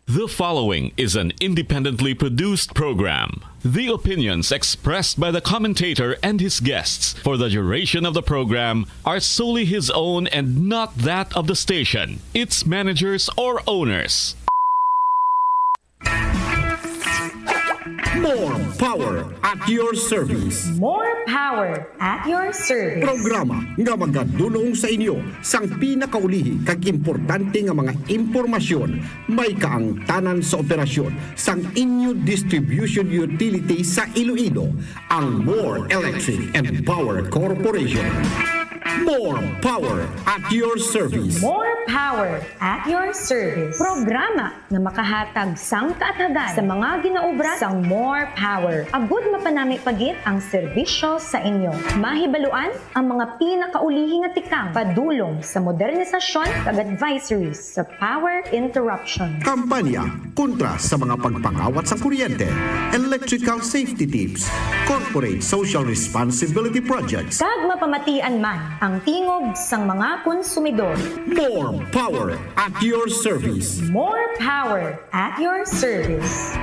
The following is an independently produced program. The opinions expressed by the commentator and his guests for the duration of the program are solely his own and not that of the station, its managers, or owners. More power at your service. More power at your service. Programa nga magadulong sa inyo sang pinakaulihi kag importante nga mga impormasyon may kaangtanan sa operasyon sang inyo distribution utility sa Iloilo, ang More Electric and Power Corporation. More power at your service. More power at your service. Programa nga makahatag sang kaatagan sa mga ginaobra sang More Power. Agud mapanami pagit ang serbisyo sa inyo. Mahibaluan ang mga pinakaulihi nga tikang padulong sa modernisasyon kag advisories sa power interruption. Kampanya kontra sa mga pagpangawat sa kuryente, electrical safety tips, corporate social responsibility projects. Kag mapamatian man ang tingog sang mga konsumidor. More power at your service. More power at your service.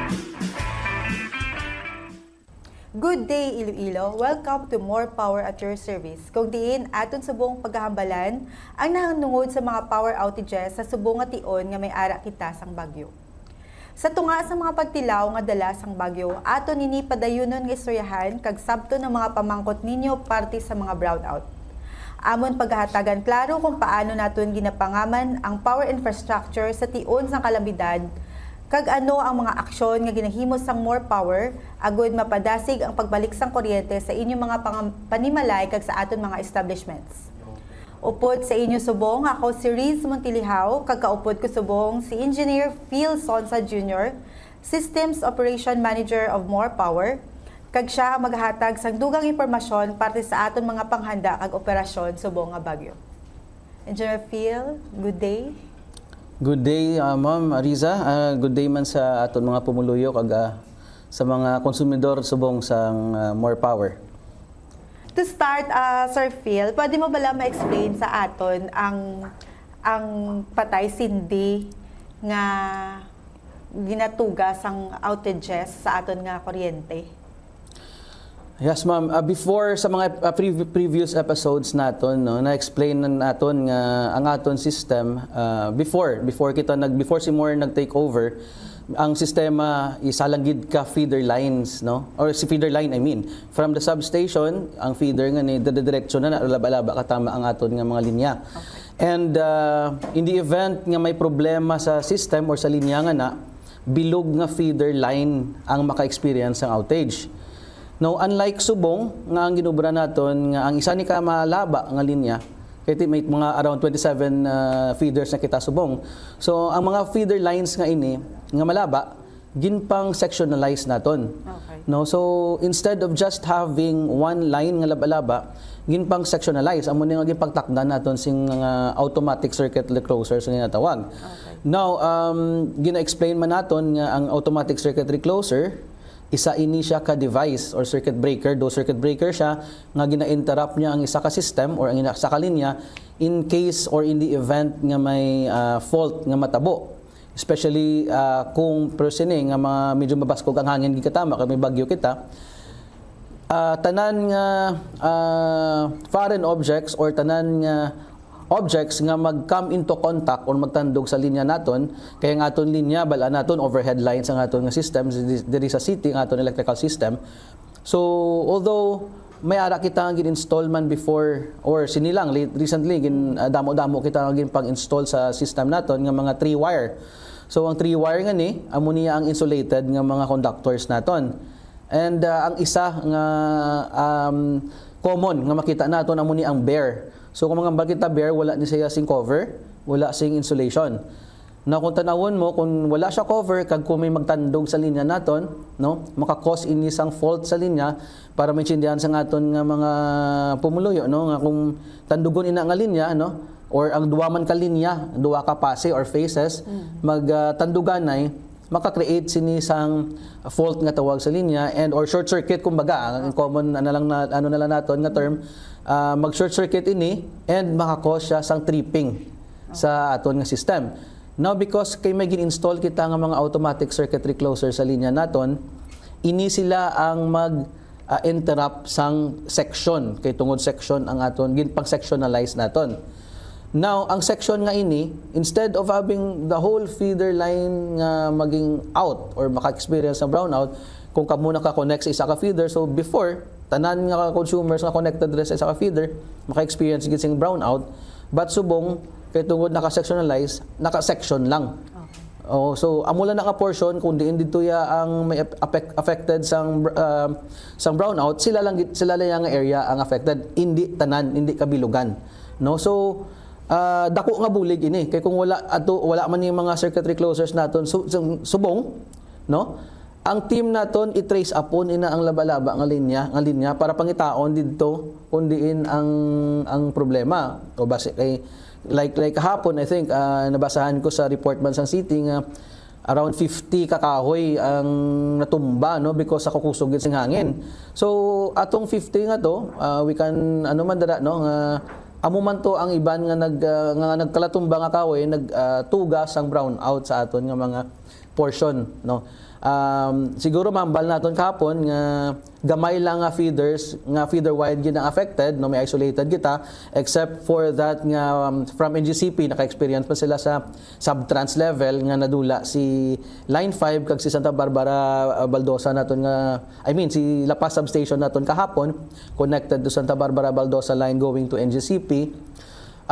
Good day, Iloilo. Welcome to More Power at your service. Kung diin, aton subong paghahambalan ang nahanungod sa mga power outages sa subong nga tion nga may ara kita sang bagyo. Sa tunga sa mga pagtilaw nga dala sang bagyo, aton nini padayunon nga istoryahan kag sabto ng mga pamangkot ninyo parte sa mga brownout. Amon paghahatagan klaro kung paano naton ginapangaman ang power infrastructure sa tion sang kalamidad, kag ano ang mga aksyon nga ginahimo sang More Power agud mapadasig ang pagbalik sang kuryente sa inyong mga panimalay kag sa aton mga establishments. Upod sa inyo subong, ako si Riz Montilihaw, kag kaupod ko subong si Engineer Phil Sonsa Jr., Systems Operation Manager of More Power, kag siya maghatag sang dugang impormasyon parte sa aton mga panghanda kag operasyon subong nga bagyo. Engineer Phil, good day. Good day, Ma'am Ariza. Good day man sa aton mga pumuluyo kag sa mga konsumidor subong sang More Power. To start, Sir Phil, pwede mo bala ma-explain sa aton ang patay sindi nga ginatugas ang outages sa aton nga kuryente? Yes, Ma'am. Before sa mga previous episodes naton, no, na-explain naton nga ang aton system before si More nag-take over, ang sistema isalagid ka feeder lines, no? Or si feeder line, I mean, from the substation, ang feeder nga ni dediretso na laba-laba katama ang aton nga mga linya. Okay. And in the event nga may problema sa system or sa linya nga na, bilog nga feeder line ang maka-experience ng outage. Now, unlike subong nga ang ginubra naton nga ang isa ni ka malaba nga linya, kaya may mga around 27 feeders na kita subong. So, ang mga feeder lines nga ini nga malaba, ginpang sectionalize naton. Okay. No, so instead of just having one line nga laba-laba, ginpang sectionalize. Amo ni nga ginpagtakdan naton sing automatic circuit recloser sa ginatawag. Okay. Now, gina-explain man naton nga ang automatic circuit recloser isa ini siya ka device or circuit breaker. Do circuit breaker siya nga gina-interrupt niya ang isa ka system or ang isa ka linya in case or in the event nga may fault nga matabo. Especially kung persone nga mga medyo mabaskog ang hangin gikatama kay may bagyo kita. Tanan nga foreign objects or tanan nga objects nga mag-come into contact or magtandog sa linya naton, kaya nga aton linya bala naton overhead lines ang aton nga system diri sa city ang aton electrical system. So although may ara kita nga gin-install man before or sinilang recently damo-damo kita nga pang-install sa system naton nga mga 3-wire. So ang 3-wire nga ni amo niya ang insulated nga mga conductors naton. And ang isa nga common nga makita naton amo ni ang bare. So kung mga bagita bare, wala ni siya sing cover, wala sing insulation. Na kung tanawon mo, kung wala siya cover, kag kung may magtandog sa linya naton, no, maka-cause ini sang fault sa linya para maintindihan sa aton nga mga pumuluyo, no, nga kung tandugon ina nga linya, no, or ang duwa man ka linya, duwa ka pase or phases, magtanduganay, maka-create sini sang fault nga tawag sa linya and or short circuit kumbaga ang common na lang naton nga term, mag short circuit ini and maka-cause siya sang tripping sa aton nga system. Now because kay may gin-install kita nga mga automatic circuitry closer sa linya naton, ini sila ang interrupt sang section kay tungod section ang aton gin pang sectionalize naton. Now ang section nga ini, instead of having the whole feeder line nga maging out or maka-experience ng brownout, kung kamo naka-connect sa isa ka feeder, so before tanan nga consumers nga connected sa isa ka feeder maka-experience gid sing brownout, but subong kay tungod naka-sectionalize, naka-section lang. Oh, so amo lang naka-portion kung diin dito ya ang may affected sang brownout, sila lang nga area ang affected, hindi tanan, hindi kabilugan. No? So dako nga bulig ini kay kung wala man yung mga circuitry closers naton subong, no? Ang team naton i-trace upon ina ang laba-laba nga linya para pangitaon didto kung diin ang problema. O base kay like kahapon, I think nabasahan ko sa report man sang city nga around 50 kakahoy ang natumba, no, because sa kukusog sing hangin. So atong 50 nga to, we can man dara, no, nga amo man to ang iban nga nagkalatumba nga kahoy nagtugas ang brown out sa aton nga mga portion, no. Siguro mambal naton kahapon nga gamay lang nga feeders nga feeder wide gid ang affected, no, may isolated kita except for that nga from NGCP naka-experience pa sila sa subtrans level nga nadula si line 5 kag si Santa Barbara Baldosa naton nga si La Paz substation naton kahapon connected to Santa Barbara Baldosa line going to NGCP.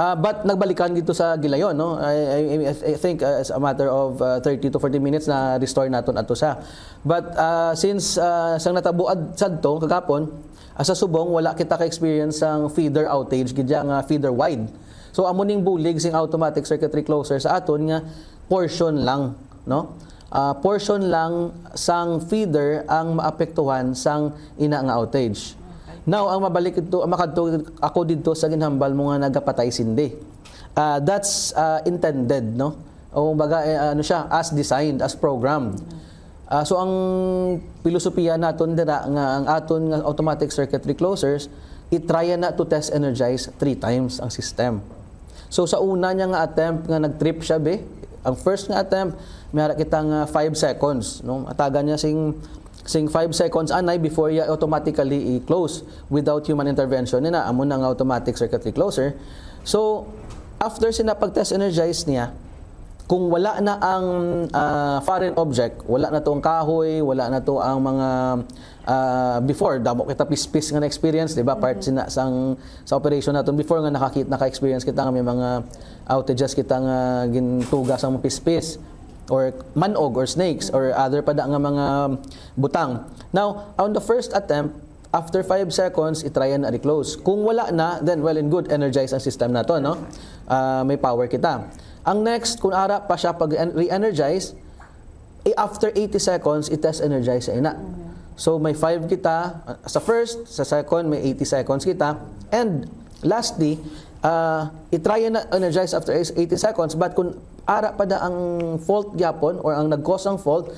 But nagbalikan dito sa Gilayon, no? I think it's a matter of 30 to 40 minutes na restore naton ato sa. But since sang natabuad sadto kagapon, sa subong wala kita ka-experience ang feeder outage gidya nga feeder wide. So amo ning bulig sing automatic circuitry closer sa aton nga portion lang, no? Portion lang sang feeder ang maapektuhan sang ina nga outage. Now, ang mabalik ito, makadto ako dito sa ginhambal mo nga nagapatay sindi. That's intended, no? O baga siya, as designed, as programmed. So ang filosofiya naton dira nga ang aton nga automatic circuitry closers, i-try na to test energize 3 times ang system. So sa una niya nga attempt nga nag-trip siya ang first nga attempt, mayara kita nga 5 seconds, no? Atagan niya sing 5 seconds anay before ya automatically i-close without human intervention na amo nang automatic circuitry closer. So after sinapag-test energize niya, kung wala na ang foreign object, wala na to ang kahoy, wala na to ang mga before damo kita pispis nga na experience, di ba? Part sa operation naton before nga naka-experience kita nga may mga outages kita nga gintugas ang pispis or manog or snakes or other pa nga mga butang. Now, on the first attempt, after 5 seconds, i-try na i-close. Kung wala na, then well and good, energize ang system na to, no? May power kita. Ang next, kung ara pa siya pag re-energize, after 80 seconds, i-test energize sa ina. So, may 5 kita sa first, sa second, may 80 seconds kita. And lastly, i-try na energize after 80 seconds, but kung ara pa ang fault gyapon or ang nag-cause ng fault,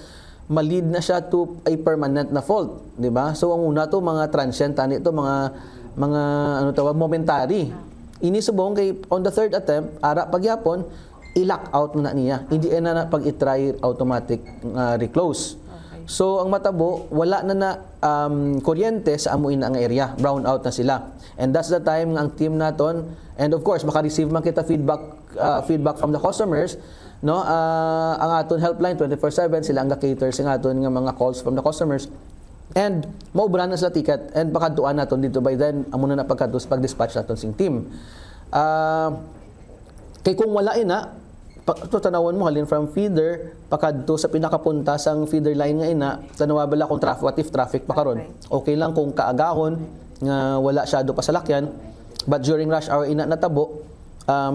malid na siya to a permanent na fault, di ba? So ang una to mga transient tani to mga momentary. Ini subong kay on the third attempt ara pa gyapon i-lock out na niya. Hindi na pag i-try automatic reclose. So ang matabo wala na kuryente sa amuin ang area, brown out na sila. And that's the time nga ang team naton, and of course maka-receive man kita feedback from the customers, no? Ang aton helpline 24/7 sila ang ga-cater sa aton nga mga calls from the customers. And maubran na sila ticket and pakaduan naton dito by then amo na pag-dispatch naton sing team. Kay kung wala ina tanawon mo halin from feeder pakadto sa pinakapunta sang feeder line nga ina tanawa bala kung what if traffic pa karon. Okay lang kung kaagahon nga wala syado pa sa lakyan, but during rush hour ina natabo,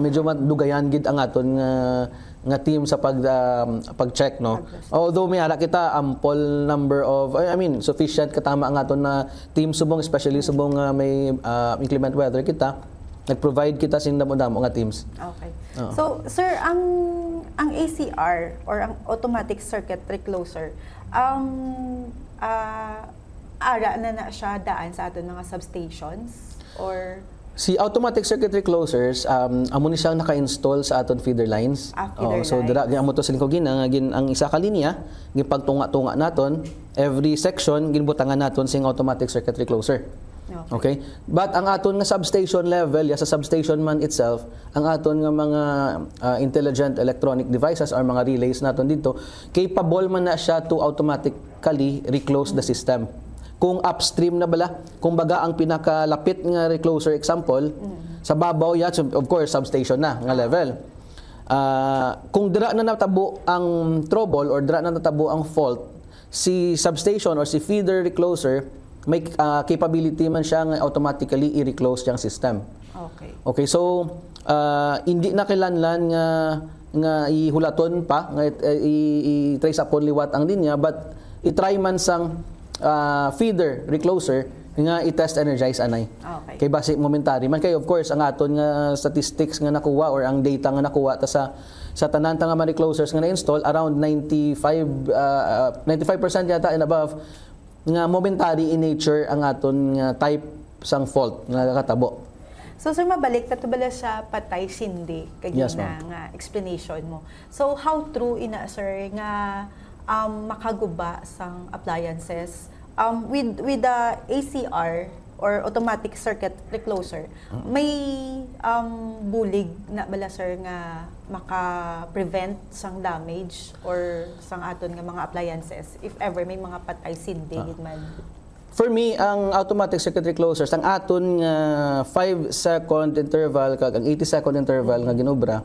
medyo madugayan gid ang aton nga team sa pag-check, no. Although may ara kita ample number of sufficient katama ang aton na team subong, especially subong may inclement weather kita, nag-provide kita sing damo-damo nga teams. Okay. So sir, ang ACR or ang automatic circuitry closer, ara na siya daan sa aton mga substations or Si automatic circuitry closers, amo ni siyang naka-install sa aton feeder lines. Feeder So lines. dira amo to sa lingkod ang isa ka linya, gipagtunga-tunga naton, every section ginbutangan naton sing automatic circuitry closer. Okay? But ang aton nga substation level, sa substation man itself, ang aton nga mga intelligent electronic devices or mga relays naton dito, capable man na siya to automatically reclose the system. Kung upstream na bala, kung baga ang pinakalapit nga recloser example, sa babaw of course substation na nga level. Kung dira na natabo ang trouble or dira na natabo ang fault, si substation or si feeder recloser may capability man siya nga automatically i-reclose yung system. Okay, so hindi na kailangan nga ihulaton pa, nga i-trace upon liwat ang linya, but i-try man sang feeder recloser nga i-test energize anay. Kay base momentary man kay of course ang aton nga statistics nga nakuha or ang data nga nakuha ta sa tanan nga mga reclosers nga na-install around 95% yata and above nga momentary in nature ang aton nga type sang fault nga katabo. So sir, mabalik na bala sa patay sindi kagina Yes, ma'am. nga explanation mo. So how true ina sir nga makaguba sang appliances with the ACR or automatic circuit recloser, may bulig na bala sir nga maka-prevent sang damage or sang aton nga mga appliances if ever may mga patay sindi man? For me, ang automatic circuit reclosers, ang aton nga 5-second interval kag ang 80-second interval nga ginobra,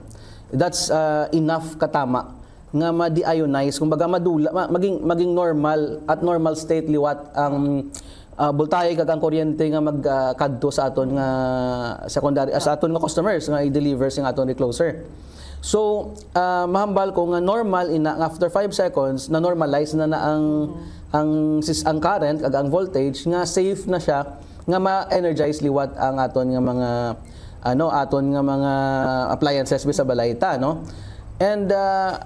that's enough katama nga ma-deionize, kumbaga maging normal at normal state liwat ang voltahe kag ang kuryente nga magkadto sa aton nga secondary sa aton nga customers nga i-deliver sing aton recloser. So, mahambal ko nga normal after 5 seconds na normalize na ang current kag ang voltage nga safe na siya nga ma-energize liwat ang aton nga mga aton nga mga appliances bisa balayta, no? And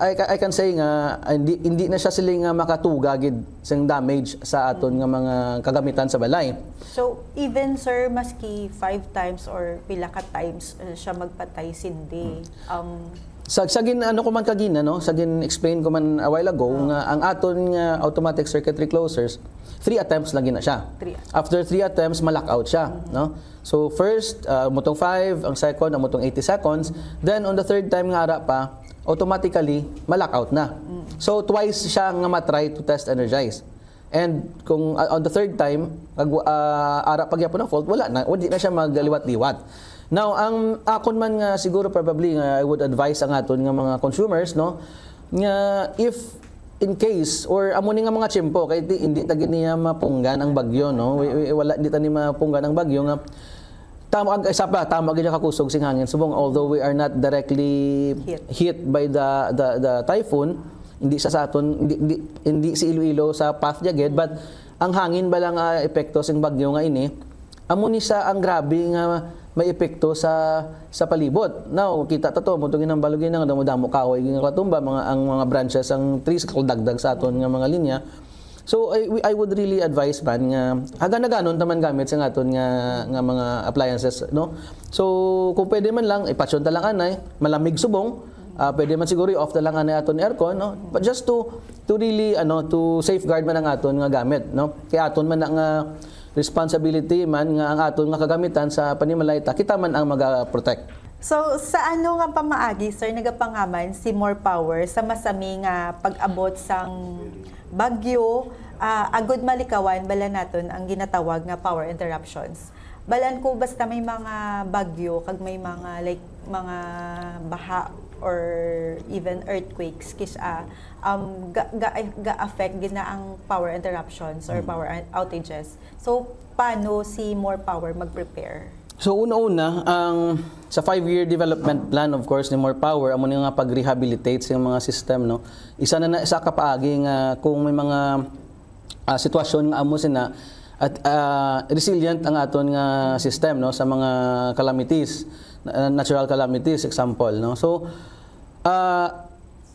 I can say nga hindi na siya sila nga makatuga gid sing damage sa aton nga mga kagamitan sa balay. So even sir maski 5 times or pila ka times siya magpatay sindi. Sagin ko man kagina no, sagin explain ko man a while ago nga ang aton nga automatic circuit reclosers 3 attempts lang gina siya. After 3 attempts malockout siya, no? So first mutong 5, ang second ang mutong 80 seconds, then on the third time nga ara pa automatically malockout na. So twice siya nga matry to test energize. And kung on the third time ara pagyapon ng fault, wala na, hindi na siya magliwat-liwat. Now ang akon man nga siguro probably nga I would advise ang aton nga mga consumers, no, nga if in case or amo ni nga mga tiyempo kay hindi tagit niya mapunggan ang bagyo, no, wala di ta ni mapunggan ang bagyo nga tama gid kakusog sing hangin subong, although we are not directly hit by the typhoon, hindi sa aton hindi si Iloilo sa path niya gid, but ang hangin ba lang epekto sing bagyo nga ini amo ni sa ang grabe nga may epekto sa palibot. Now kita ta to mutong inang balugin nga damo kahoy nga katumba ang mga branches ang trees dagdag sa aton nga mga linya. So I would really advise man nga hagan-ganon taman gamit sa aton nga mga appliances, no. So kung pwede man lang ipatyon ta lang anay malamig subong, pwede man siguro off ta lang anay aton aircon, no, but just to really to safeguard man ang aton nga gamit, no. Kay aton man nga responsibility man nga ang aton nga kagamitan sa panimalayta, kita man ang maga-protect. So sa ano nga pamaagi sir nagapangaman si More Power sa masami nga pag-abot sang bagyo, agud malikawan bala naton ang ginatawag nga power interruptions. Balan ko basta may mga bagyo kag may mga like mga baha or even earthquakes kisa ga-affect gina ang power interruptions or power outages. So paano si More Power mag-prepare? So una-una ang sa 5-year development plan of course ni More Power amo nga pag-rehabilitate sa mga system, no. Isa na sa kapaagi nga kung may mga sitwasyon nga amo sina at resilient ang aton nga system, no, sa mga calamities, natural calamities example, no. So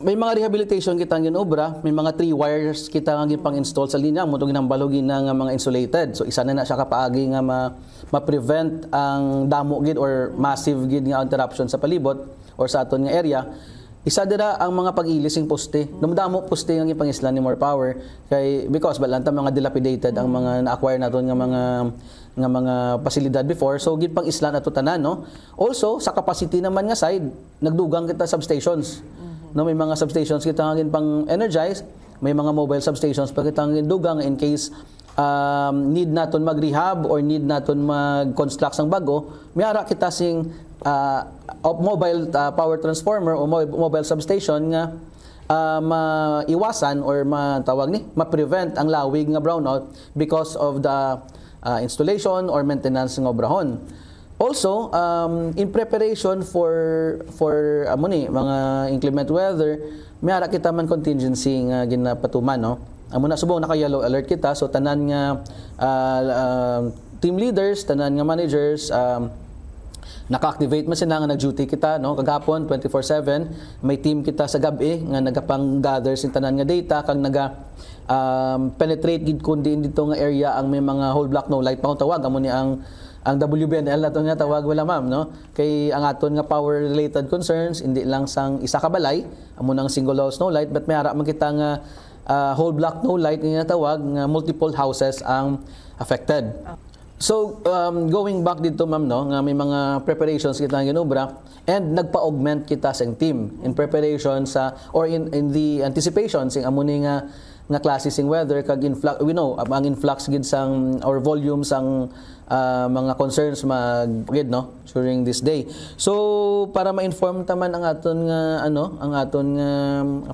may mga rehabilitation kita ang ginobra, may mga 3 wires kita ang gipang-install sa linya, mo ginambalogin na nga mga insulated. So isa na siya kapaagi nga ma-prevent ang damo gid or massive gid nga interruption sa palibot or sa aton nga area. Isa dira ang mga pag-ilising poste. Namdamo poste ang ipangislan ni More Power kay because balanta mga dilapidated ang mga na-acquire naton nga mga pasilidad before, so gid pang islan ato tanan, no. Also sa capacity naman nga side nagdugang kita substations, no, may mga substations kita nga gin pang energize, may mga mobile substations pa kita nga dugang in case need naton mag-rehab or need naton mag-construct sang bago, mayara kita sing mobile power transformer o mobile substation nga maiwasan or ma-prevent ang lawig nga brownout because of the installation or maintenance ng obrahon. Also, in preparation for mga inclement weather, mayara kita man contingency nga ginapatuman, no. Amo na subong naka-yellow alert kita, so tanan nga team leaders, tanan nga managers, naka-activate man sila nga nag-duty kita, no, kagapon 24/7 may team kita sa gabi nga nagapang-gather sin tanan nga data kag penetrate gid kundi dito nga area ang may mga whole block no light pa tawag amo ni ang WBNL nato nga tawag wala ma'am, no, kay ang aton nga power related concerns hindi lang sang isa ka balay amo nang single house no light but may ara man kita nga whole block no light nga tawag nga multiple houses ang affected. So, going back dito ma'am, no, nga may mga preparations kita ginobra and nagpa-augment kita sa team in preparation sa or in the anticipation sing amo ni nga klase sing weather kag influx, we know ang influx gid sang or volume sang mga concerns magid, no, during this day. So para ma-inform taman ang aton nga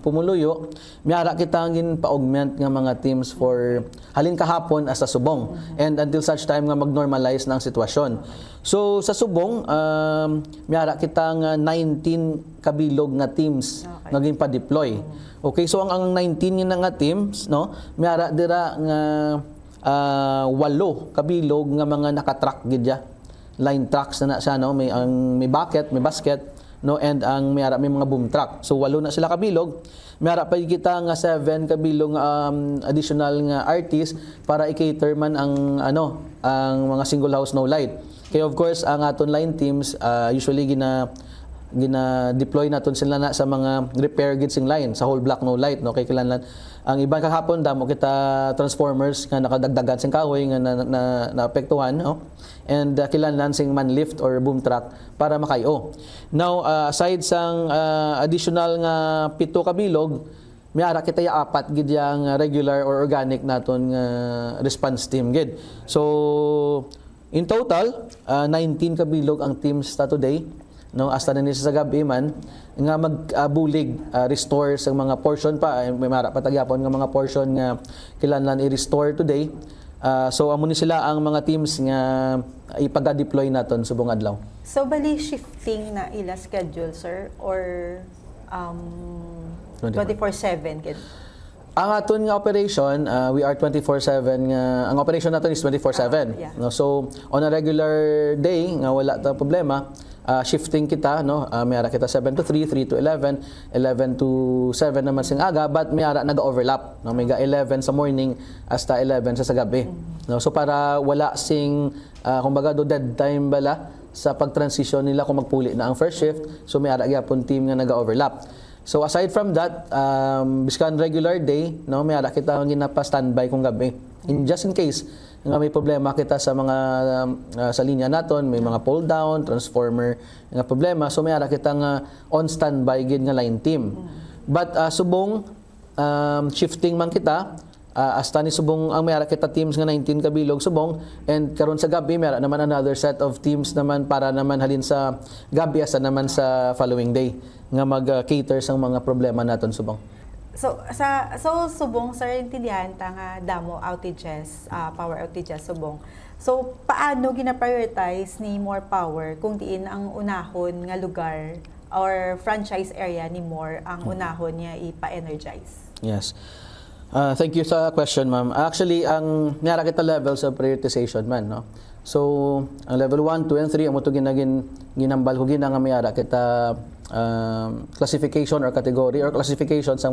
pumuluyo, miyara kita ngin pa-augment nga mga teams for halin kahapon as sa Subong and until such time nga mag-normalize na ang sitwasyon. So sa Subong, miyara kita nga 19 kabilog nga teams nga pa-deploy. Okay, so ang 19 nga teams, no, miyara dira nga 8 kabilog nga mga naka-truck gid ya. Line trucks na siya, no, may bucket, may basket, no, and ang may mga boom truck. So 8 na sila kabilog. Mayara pa kita nga 7 kabilog additional nga artist para i-cater man ang mga single house no light. Kaya of course ang aton line teams usually gina-deploy naton sila na sa mga repair gid sing line sa whole block no light, no, kay kinahanglan ang iban kahapon damo kita transformers nga nakadagdagan sing kahoy nga naapektuhan, no, and kinahanglan sing man lift or boom truck para makayo. Now aside sang additional nga 7 kabilog, mayara kita ya 4 gid yang regular or organic naton nga response team gid. So in total 19 kabilog ang teams ta today, no, hasta na sa gabi man nga magbulig restore sa mga portion pa may mara patagyapon nga mga portion nga kinahanglan i-restore today. So amo ni sila ang mga teams nga ipaga-deploy naton subong adlaw. So bali shifting na ila schedule, sir, or 24/7 gid? Ang aton nga operation, we are 24/7 nga ang operation naton is 24/7. Yeah. No, so on a regular day nga wala ta problema, shifting kita, no, mayara kita 7 to 3, 3 to 11, 11 to 7 naman sing aga, but mayara naga-overlap, no, may 11 sa morning hasta 11 sa gabi. No, so para wala sing kumbaga do dead time bala sa pag-transition nila kung magpuli na ang first shift, so mayara gyapon team nga naga-overlap. So aside from that, biskan regular day, no, mayara kita nga ginapa-standby kung gabi. Just in case nga may problema kita sa mga sa linya naton, may mga pull down, transformer nga problema, so mayara kita nga on standby gid nga line team. But subong shifting man kita, hasta ni subong ang mayara kita teams nga 19 kabilog subong, and karon sa gabi mayara naman another set of teams naman para naman halin sa gabi asa naman sa following day nga mag-cater sang mga problema naton subong. So subong, sir, intindihan ta nga damo outages, power outages subong. So paano gina-prioritize ni More Power kung diin ang unahon nga lugar or franchise area ni More ang unahon niya ipa-energize? Yes. Thank you sa question, ma'am. Actually, ang mayara kita levels of prioritization man, no. So, ang level 1, 2 and 3 amo to ginambal ko gina nga mayara kita classification or category or classifications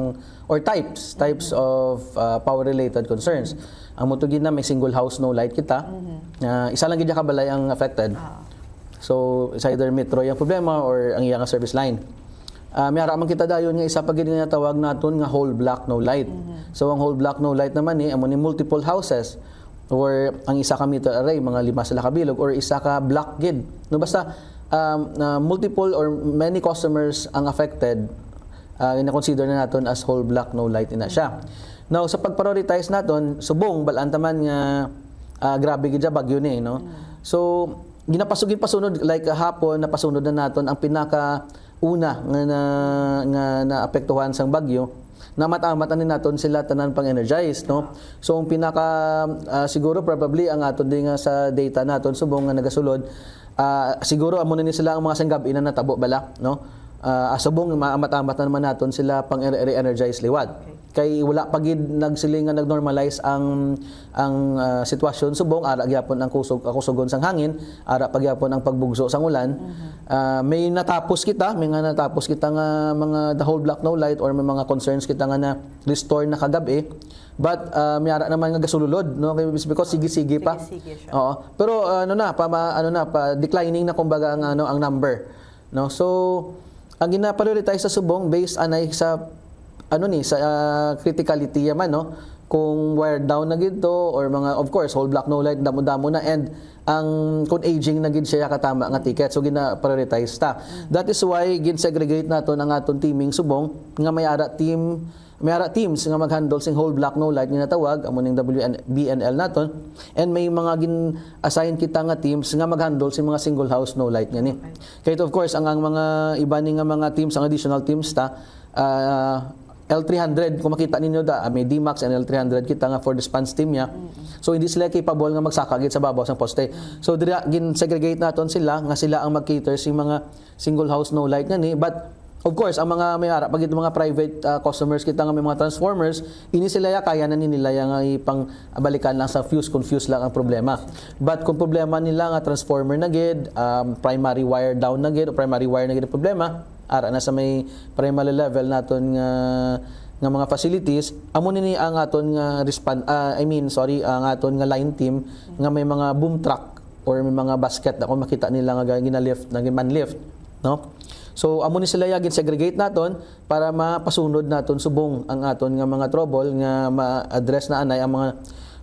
or types of power related concerns. Ang mutugin na may single house no light kita. Isa lang gid kabalay ang affected. So it's either metro yung problema or ang iyang service line. May ara man kita dayon nga isa pa gid nga tawag naton nga whole block no light. So ang whole block no light naman amo ni multiple houses or ang isa ka meter array mga 5 sila ka bilog or isa ka block gid. No basta multiple or many customers ang affected, ina-consider na naton as whole block no light ina siya. Now sa pag-prioritize naton subong balaan taman nga grabe gid bagyo ni no. So ginapasugin pasunod like hapon napasunod na naton ang pinaka una nga naapektuhan sang bagyo na mata-mata ni naton sila tanan pang-energized no. So ang pinaka siguro probably ang aton din nga sa data naton subong nga nagasulod siguro amo ni sila ang mga sanggabi na natabo bala no. Subong maamat-amat na naman naton sila pang re-energize liwat. Kay wala pagid nagsiling nga nag-normalize ang sitwasyon subong ara gyapon ang kusugon sang hangin, ara pagyapon ang pagbugso sang ulan. May natapos kita nga mga the whole block no light or may mga concerns kita nga na restore na kagabi. But may ara naman nga gasululod no because sige pa. Sige-sige siya. Oo. Pero pa declining na kumbaga ang number. No? So ang gina-prioritize sa subong based anay sa sa criticality yaman no kung wire down na gid to or mga of course whole block no light damo-damo na and ang kung aging na gid siya katama nga ticket so gina-prioritize ta. That is why gin-segregate naton ang aton teaming subong nga may ara teams nga mag-handle sing whole block no light nga natawag amo ning WBNL naton and may mga gin-assign kita nga teams nga mag-handle sing mga single house no light nga ni. Kaya of course ang mga iba ni nga mga teams ang additional teams ta L300 kung makita ninyo may D-Max and L300 kita nga for the response team niya. So hindi sila capable nga magsakagit sa babaw sang poste. So dira gin-segregate naton sila nga sila ang mag-cater sa mga single house no light nga ni but of course ang mga may ara pagit mga private customers kita nga may mga transformers ini sila kaya na nila nga ipang balikan lang sa confuse lang ang problema. But kung problema nila nga transformer na gid primary wire down na gid o primary wire na gid problema ara na sa may primary level naton nga mga facilities amo nini ang aton nga ang aton nga line team nga may mga boom truck or may mga basket na kung makita nila nga ginalift na man-lift no. So amo ni sila gin segregate naton para mapasunod naton subong ang aton nga mga trouble nga ma-address na anay ang mga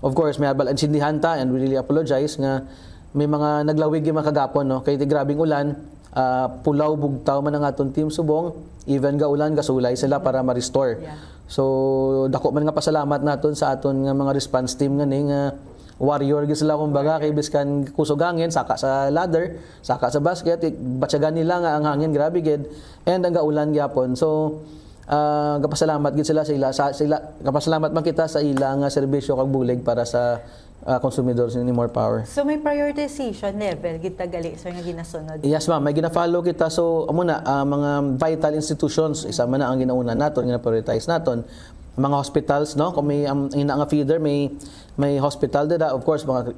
of course may abal insindihan ta and we really apologize nga may mga naglawig yung mga kagapon no kay grabing ulan pulaw bugtaw man ang aton team subong even ga ulan gasulay sila para ma-restore. So dako man nga pasalamat naton sa aton nga mga response team nga ni nga warrior gid sila kumbaga kay biskan kusog hangin saka sa ladder saka sa basket batyagan nila nga ang hangin grabe gid and ang gaulan gyapon. So kapasalamat gid sila kapasalamat man kita sa ila nga serbisyo kag bulig para sa consumidor ni More Power. So may prioritization level gid tagali sir nga ginasunod. Yes ma'am, may gina-follow kita. So amo na mga vital institutions isa man na ang ginauna naton gina-prioritize naton. Mga hospitals no, kung may ina nga feeder may hospital dira of course mga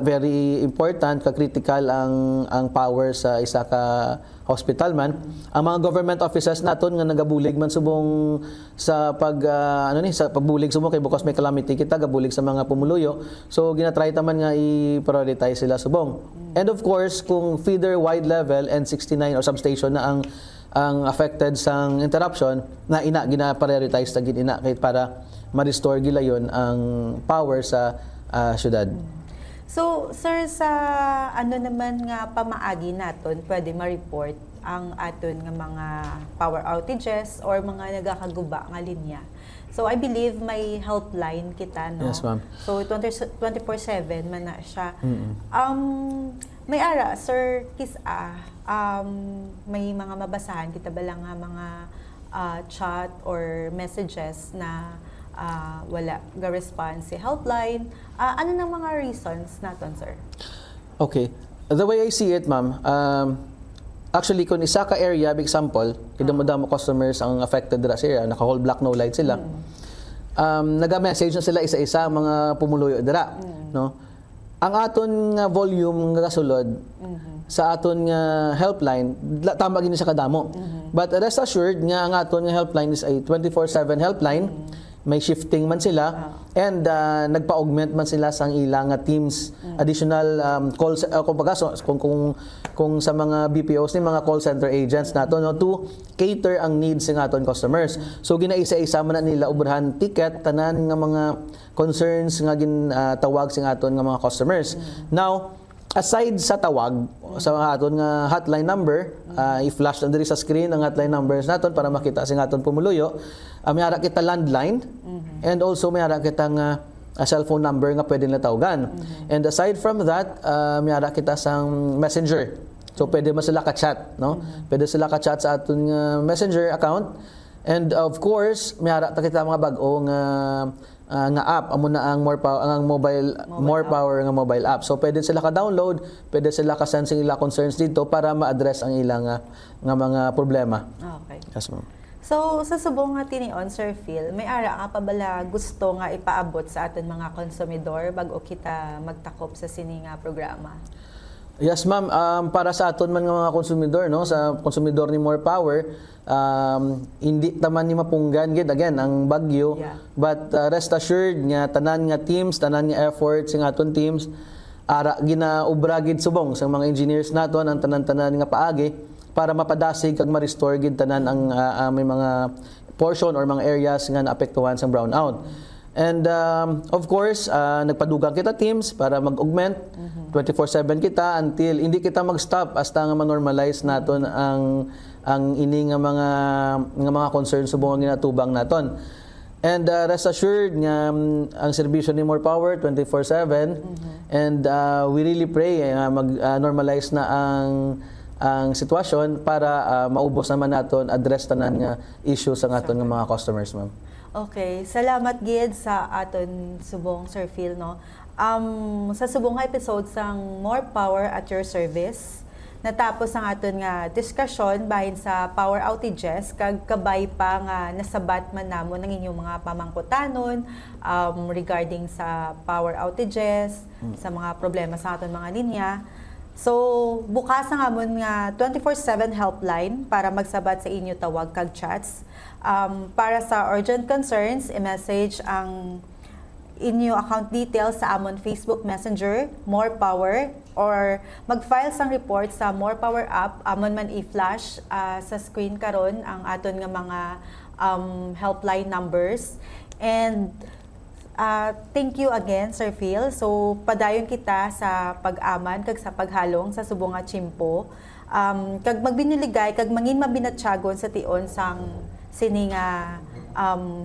very important ka critical ang power sa isa ka hospital man. Ang mga government offices naton nga nagabulig man subong sa sa pagbulig subong kay bukas may calamity kita gabulig sa mga pumuluyo. So ginatry ta man nga i-prioritize sila subong. And of course kung feeder wide level and 69 or substation na ang affected sang interruption na gina-prioritize ta gid ina kay para ma-restore gila yon ang power sa syudad. So, sir, sa naman nga pamaagi naton, pwede ma-report ang aton nga mga power outages or mga nagakaguba nga linya. So, I believe may helpline kita, no? Yes, ma'am. So, 24/7 man na siya. May ara, sir, may mga mabasahan kita ba lang nga mga chat or messages na wala ga response si helpline. Ano nang mga reasons naton, sir? Okay. The way I see it, ma'am, actually kung isa ka area, big example, kidamo-damo customers ang affected dira sa area, naka-whole block no light sila. Naga-message na sila isa-isa mga pumuluyo dira, no? Ang aton nga volume nga kasulod sa aton nga helpline, tama gini sa kadamo. But rest assured nga ang aton nga helpline is a 24/7 helpline. May shifting man sila and nagpa-augment man sila sa ilang teams, additional calls, kumbaga kung sa mga BPOs ni mga call center agents nato no, to cater ang needs ng aton customers. So ginaisa-isa man na nila ubrahan ticket tanan nga mga concerns nga tawag sing aton nga mga customers. Now, aside sa tawag sa mga aton nga hotline number, i-flash na diri sa screen ang hotline numbers naton para makita sing aton pumuluyo. May hara kita landline and also may hara kita nga cellphone number nga pwede na tawagan. And aside from that, may hara kita sang messenger. So pwede man sila ka-chat, no? Pwede sila ka-chat sa aton nga messenger account. And of course, may hara ta kita mga bag-o nga app amo na ang more power nga mobile app. So pwede sila ka-download, pwede sila ka-send sing ila concerns dito para ma-address ang ilang nga mga problema. Okay. Yes, ma'am. So, sa subong nga tinion, Sir Phil, may ara nga pa bala gusto nga ipaabot sa aton mga konsumidor bago kita magtakop sa sini nga programa? Yes, ma'am. Para sa aton man nga mga konsumidor, no, sa konsumidor ni More Power, hindi taman ni mapunggan gid again ang bagyo, but rest assured nga tanan nga teams, tanan nga efforts ng aton teams ara ginaubra gid subong sa mga engineers naton ang tanan-tanan nga paagi para mapadasig kag ma-restore gid tanan ang may mga portion or mga areas nga naapektuhan sa brownout. And of course, nagpadugang kita teams para mag-augment 24/7 kita until hindi kita mag-stop hasta nga ma-normalize naton ang ini nga mga concerns subong nga ginatubang naton. And rest assured nga ang serbisyo ni More Power 24/7 and we really pray mag-normalize na ang sitwasyon para maubos naman naton address tanan nga issues sa aton nga mga customers, ma'am. Okay, salamat gid sa aton subong Sir Phil, no. Sa subong nga episode sang More Power at Your Service, natapos ang aton nga diskusyon bahin sa power outages kag kabay pa nga nasabat man namon ang inyong mga pamangkutanon regarding sa power outages, sa mga problema sa aton mga linya. So, bukas ang amon nga 24/7 helpline para magsabat sa inyo tawag kag chats. Para sa urgent concerns, i-message ang inyo account details sa amon Facebook Messenger, More Power, or mag-file sang report sa More Power app, amon man i-flash sa screen karon ang aton nga mga helpline numbers. And thank you again, Sir Phil. So, padayon kita sa pag-aman kag sa paghalong sa subong nga tiyempo. Kag magbinuligay, kag mangin mabinatsagon sa tion sang sini nga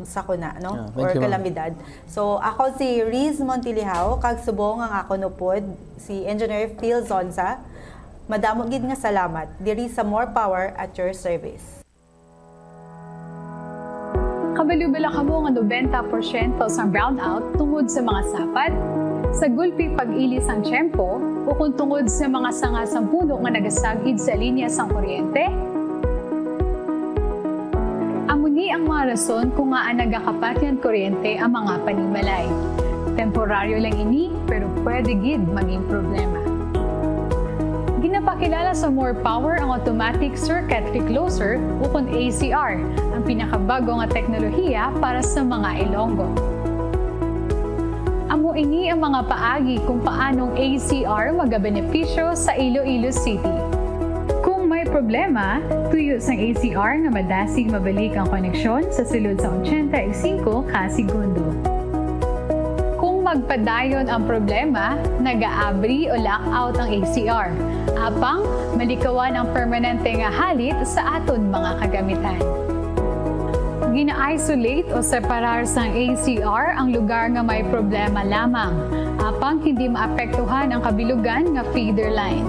sakuna, no? Yeah, or you, kalamidad. So, ako si Riz Montiliao, kag subong ang ako nupod, si Engineer Phil Zonza. Madamo gid nga salamat diri sa More Power at Your Service. Kabalubala ka mo nga 90% sa brownout tungod sa mga sapat, sa gulpi pag-ilis ang tiyempo, o kung tungod sa mga sanga sa puno nga nagasagid sa linya sang kuryente. Amuni ang mga rason kung nga nagakapatyan kuryente ang mga panimalay. Temporaryo lang ini, pero pwede gid maging problema. Ginapakilala sa More Power ang Automatic Circuit Recloser o kung ACR, ang pinakabago nga teknolohiya para sa mga Ilonggo. Amo ini ang mga paagi kung paanong ACR magabenepisyo sa Iloilo City. Kung may problema, tuyo sang ACR nga madasig mabalik ang koneksyon sa sulod sa 85 ka segundo. Magpadayon ang problema, nag-aabri o lockout ang ACR. Apang, malikawan ang permanente nga halit sa aton mga kagamitan. Gina-isolate o separar sang ACR ang lugar nga may problema lamang. Apang, hindi maapektuhan ang kabilugan nga feeder line.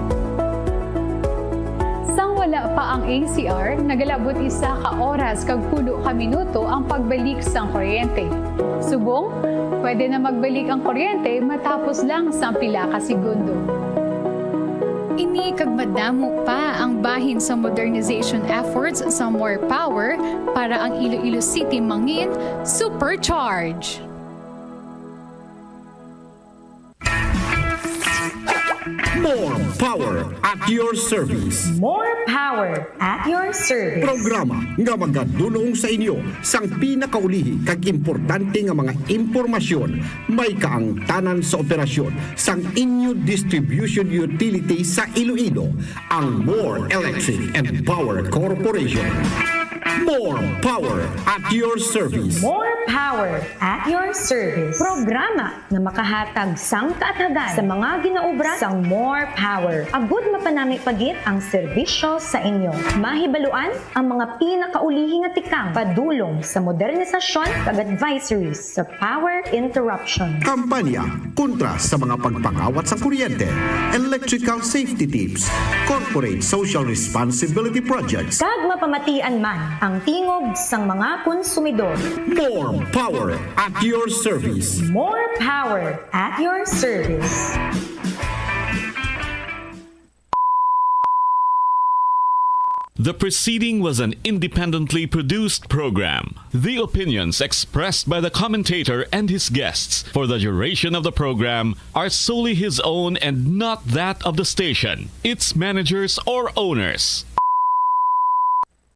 Sang wala pa ang ACR, nagalabot isa ka oras kag 10 ka minuto ang pagbalik sang kuryente. Subong, pwede na magbalik ang kuryente matapos lang sa pila ka segundo. Ini kag madamo pa ang bahin sa modernization efforts sa More Power para ang Iloilo City mangin supercharge. More power at your service. More power at your service. Programa nga magadulong sa inyo sang pinakaulihi kag importante nga mga impormasyon may kaangtanan sa operasyon sang inyo distribution utility sa Iloilo, ang More Electric and Power Corporation. More power at your service. More power at your service. Programa nga makahatag sang kaatagan sa mga ginaobra sang More Power. Agud mapanami pagit ang serbisyo sa inyo. Mahibaluan ang mga pinakaulihi nga tikang padulong sa modernisasyon kag advisories sa power interruption. Kampanya kontra sa mga pagpangawat sa kuryente, electrical safety tips, corporate social responsibility projects. Kag mapamatian man ang tingog sang mga konsumidor. More power at your service. More power at your service. The preceding was an independently produced program. The opinions expressed by the commentator and his guests for the duration of the program are solely his own and not that of the station, its managers, or owners.